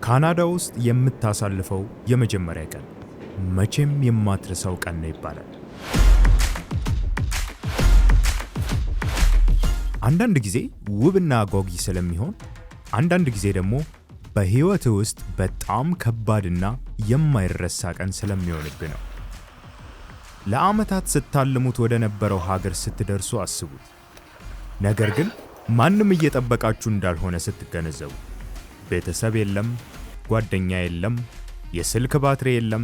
ካናዳ ውስጥ የምታሳልፈው የመጀመሪያ ቀን መቼም የማትረሳው ቀን ነው ይባላል። አንዳንድ ጊዜ ውብና አጓጊ ስለሚሆን፣ አንዳንድ ጊዜ ደግሞ በህይወት ውስጥ በጣም ከባድና የማይረሳ ቀን ስለሚሆንብህ ነው። ለዓመታት ስታልሙት ወደ ነበረው ሀገር ስትደርሱ አስቡት። ነገር ግን ማንም እየጠበቃችሁ እንዳልሆነ ስትገነዘቡ፣ ቤተሰብ የለም፣ ጓደኛ የለም፣ የስልክ ባትሪ የለም፣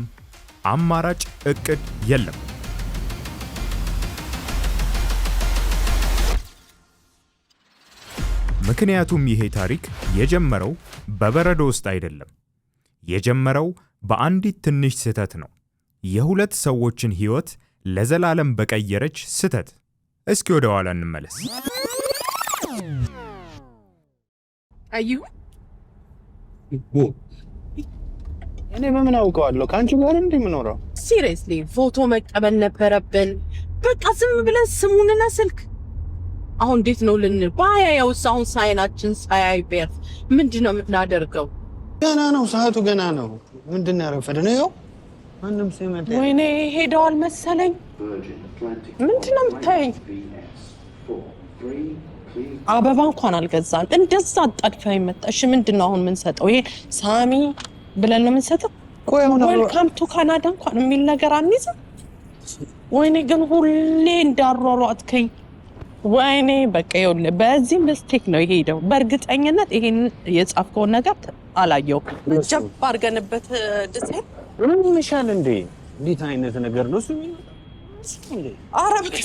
አማራጭ እቅድ የለም። ምክንያቱም ይሄ ታሪክ የጀመረው በበረዶ ውስጥ አይደለም። የጀመረው በአንዲት ትንሽ ስህተት ነው። የሁለት ሰዎችን ህይወት ለዘላለም በቀየረች ስህተት። እስኪ ወደ ኋላ እንመለስ። አዩ እኔ በምን አውቀዋለሁ? ካንቺ ጋር እንደምኖረው። ሲሪየስሊ ፎቶ መቀበል ነበረብን። በቃ ዝም ብለን ስሙንና ስልክ። አሁን እንዴት ነው ባያየው አሁን ሳይናችን ሳያይ ቢያርፍ ምንድነው የምናደርገው? ገና ነው፣ ሰዓቱ ገና ነው። ምንድነው ያረፈደው? ነው ማንም ሲመጣ ወይኔ ሄደዋል መሰለኝ። ምንድነው የምታየኝ? አበባ እንኳን አልገዛን። እንደዛ አጣድፈኝ መጣሽ። ምንድነው አሁን የምንሰጠው? ይሄ ሳሚ ብለን ነው የምንሰጠው? ዌልካም ቱ ካናዳ እንኳን የሚል ነገር አንይዝም? ወይኔ ግን ሁሌ እንዳሯሯጥከኝ። ወይኔ በቃ ይኸውልህ፣ በዚህ ሚስቴክ ነው የሄደው። በእርግጠኝነት ይሄን የጻፍከውን ነገር አላየውም። ጀብ አድርገንበት ድሴት ምንም ይሻል እንዴ? እንዴት አይነት ነገር ነው እሱ? ኧረ በቃ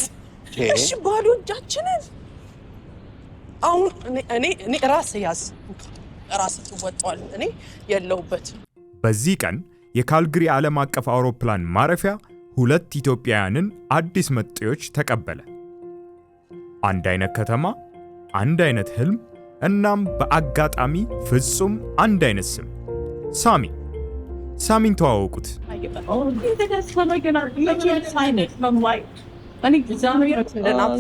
እሺ፣ ባዶ እጃችንን አሁን እኔ ራስ ያዝ ራስ ትወጣዋል። እኔ የለሁበትም። በዚህ ቀን የካልግሪ ዓለም አቀፍ አውሮፕላን ማረፊያ ሁለት ኢትዮጵያውያንን አዲስ መጤዎች ተቀበለ። አንድ አይነት ከተማ፣ አንድ አይነት ህልም፣ እናም በአጋጣሚ ፍጹም አንድ አይነት ስም፣ ሳሚን ተዋወቁት።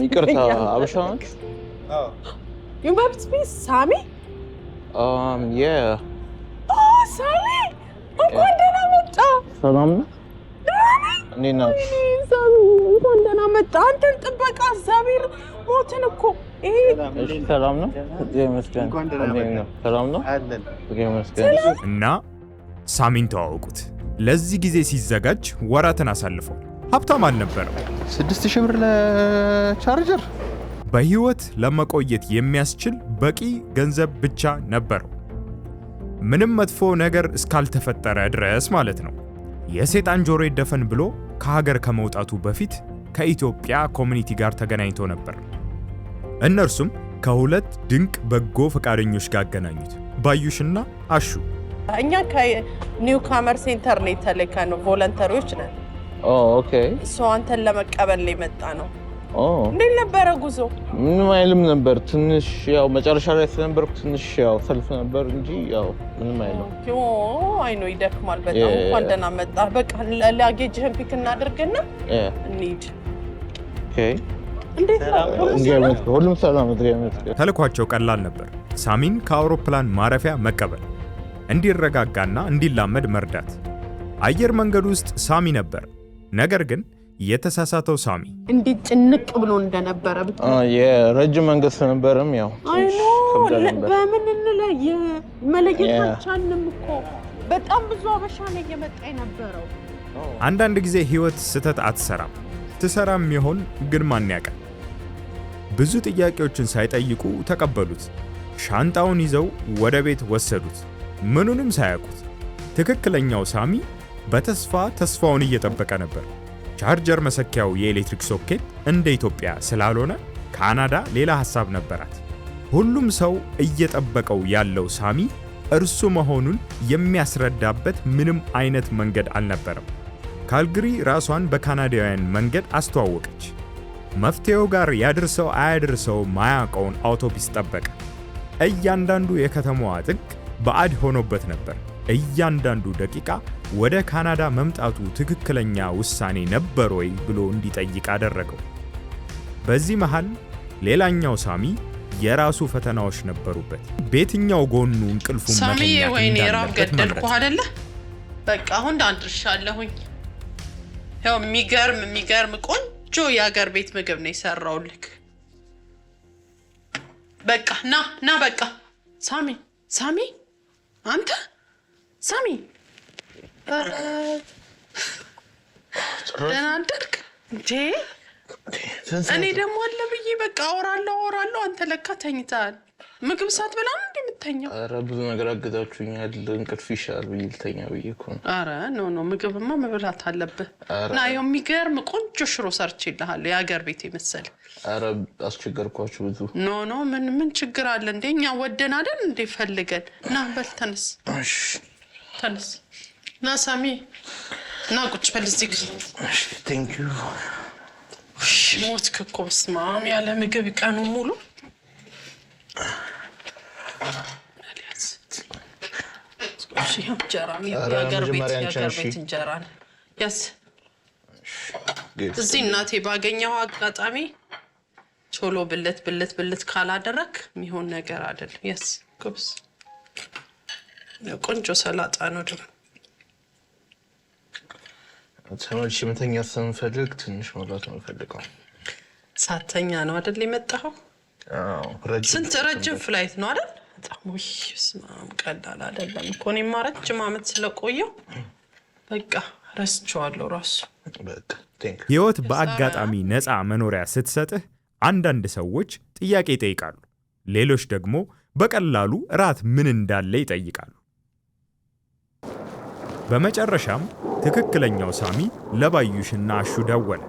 ይቅርታ አበሻ ነች? You must be Sami? Yeah. Oh, Sami! እንኳን ደህና መጣ። ሰላም ነው? እንዴት ነው? ሳሚ እንኳን ደህና መጣ። አንተን ጥበቃ እግዚአብሔር ሞትን እኮ። እሺ ሰላም ነው? ይመስገን። ሰላም ነው? ይመስገን። እና ሳሚን ተዋወቁት። ለዚህ ጊዜ ሲዘጋጅ ወራትን አሳልፈው ሀብታም አልነበረም። 6000 ብር ለቻርጀር በህይወት ለመቆየት የሚያስችል በቂ ገንዘብ ብቻ ነበረው። ምንም መጥፎ ነገር እስካልተፈጠረ ድረስ ማለት ነው። የሰይጣን ጆሮ ይደፈን ብሎ ከሀገር ከመውጣቱ በፊት ከኢትዮጵያ ኮሚኒቲ ጋር ተገናኝቶ ነበር። እነርሱም ከሁለት ድንቅ በጎ ፈቃደኞች ጋር አገናኙት፣ ባዩሽና አሹ። እኛ ከኒው ካመር ሴንተር ነው የተለከነው፣ ቮለንተሪዎች ነን። ኦኬ። አንተን ለመቀበል የመጣ ነው። እንዴት ነበረ ጉዞ? ምንም አይልም ነበር። ትንሽ ያው መጨረሻ ላይ ስለነበርኩ ትንሽ ያው ሰልፍ ነበር እንጂ ያው ምንም አይልም። አይኖ ይደክማል በጣም። እንኳን ደህና መጣህ። በቃ ላጌጅህን ፒክ እናድርግና እንሂድ። ኦኬ። እንዴት ነው? ሁሉም ሰላም ነው። ተልኳቸው ቀላል ነበር። ሳሚን ከአውሮፕላን ማረፊያ መቀበል፣ እንዲረጋጋና እንዲላመድ መርዳት። አየር መንገድ ውስጥ ሳሚ ነበር። ነገር ግን የተሳሳተው ሳሚ እንዴት ጭንቅ ብሎ እንደነበረ የረጅም መንገድ ስለነበረም ያው በምን እንለይ መለየት አልቻልንም እኮ። በጣም ብዙ አበሻ ነው እየመጣ የነበረው። አንዳንድ ጊዜ ህይወት ስህተት አትሰራም። ትሰራም ይሆን ግን ማን ያውቃል? ብዙ ጥያቄዎችን ሳይጠይቁ ተቀበሉት። ሻንጣውን ይዘው ወደ ቤት ወሰዱት፣ ምኑንም ሳያውቁት። ትክክለኛው ሳሚ በተስፋ ተስፋውን እየጠበቀ ነበር። ቻርጀር መሰኪያው የኤሌክትሪክ ሶኬት እንደ ኢትዮጵያ ስላልሆነ ካናዳ ሌላ ሐሳብ ነበራት። ሁሉም ሰው እየጠበቀው ያለው ሳሚ እርሱ መሆኑን የሚያስረዳበት ምንም አይነት መንገድ አልነበረም። ካልግሪ ራሷን በካናዳውያን መንገድ አስተዋወቀች። መፍትሄው ጋር ያድርሰው አያድርሰው ማያውቀውን አውቶቡስ ጠበቀ። እያንዳንዱ የከተማዋ ጥግ ባዕድ ሆኖበት ነበር። እያንዳንዱ ደቂቃ ወደ ካናዳ መምጣቱ ትክክለኛ ውሳኔ ነበር ወይ ብሎ እንዲጠይቅ አደረገው። በዚህ መሃል ሌላኛው ሳሚ የራሱ ፈተናዎች ነበሩበት። በየትኛው ጎኑ እንቅልፉን ሳሚ መተኛት ወይኔ ራብ እንዳለበት ገደልኩ መምረጥ። አይደለ? በቃ አሁን እንዳንድርሻለሁኝ። ያው የሚገርም ቆንጆ የሀገር ቤት ምግብ ነው የሰራውልክ። በቃ ና በቃ ሳሚ አንተ ሳሚ ደህና አደርክ እንዴ? እኔ ደግሞ አለ ብዬ በቃ አወራለሁ አንተ ለካ ተኝተሃል። ምግብ ሳትበላ ነው እንደምትተኛው? ኧረ ብዙ ነገር አግዛችሁኛል። እንቅልፍ ይሻል ብዬ ልተኛ ብዬ እኮ ነው። ኧረ ኖ ምግብማ መብላት አለብህ። እና ይኸው የሚገርም ቆንጆ ሽሮ ሰርቼልሃለሁ የሀገር ቤት የመሰለ። ኧረ አስቸገርኳችሁ ብዙ። ኖ ምን ችግር አለ እንዴ? እኛ ወደን አይደል እንዴ ፈልገን። ና በል ተነስ። እሺ ተነስ። ና ሳሚ ና ቁጭ በል እዚህ። እሺ ቴንክ ዩ። ሞትክ እኮ በስመ አብ ያለ ምግብ ቀኑ ሙሉ። የሀገር ቤት እንጀራ ነው። ያስ እዚህ እናቴ ባገኘው አጋጣሚ ቶሎ ብልት ካላደረክ የሚሆን ነገር አይደለም። ያስ ጎብስ ቆንጆ ሰላጣ ነው ደግሞ። ተመልሼ መተኛት ስለምፈልግ ትንሽ መብላት ነው የምፈልገው። ሳተኛ ነው አይደል የመጣኸው? ስንት ረጅም ፍላይት ነው አይደል? በጣም ስማም ቀላል አይደለም እኮ። እኔማ ረጅም ዓመት ስለቆየው በቃ ረስቼዋለሁ ራሱ። ህይወት በአጋጣሚ ነፃ መኖሪያ ስትሰጥህ አንዳንድ ሰዎች ጥያቄ ይጠይቃሉ፣ ሌሎች ደግሞ በቀላሉ ራት ምን እንዳለ ይጠይቃሉ። በመጨረሻም ትክክለኛው ሳሚ ለባዩሽና አሹ ደወለ።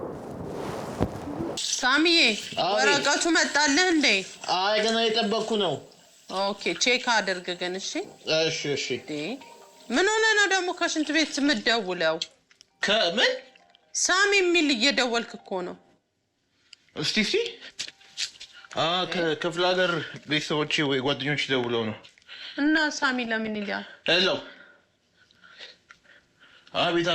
ሳሚዬ ወረቀቱ መጣልህ እንዴ? አይ ገና እየጠበቅኩ ነው። ኦኬ ቼክ አድርግ ግን። እሺ ምን ሆነ ነው ደግሞ ከሽንት ቤት የምትደውለው? ከምን ሳሚ የሚል እየደወልክ እኮ ነው። እስቲ ከክፍለ ሀገር ቤተሰቦቼ ወይ ጓደኞች ደውለው ነው። እና ሳሚ ለምን ይላል? ሄሎ አቤት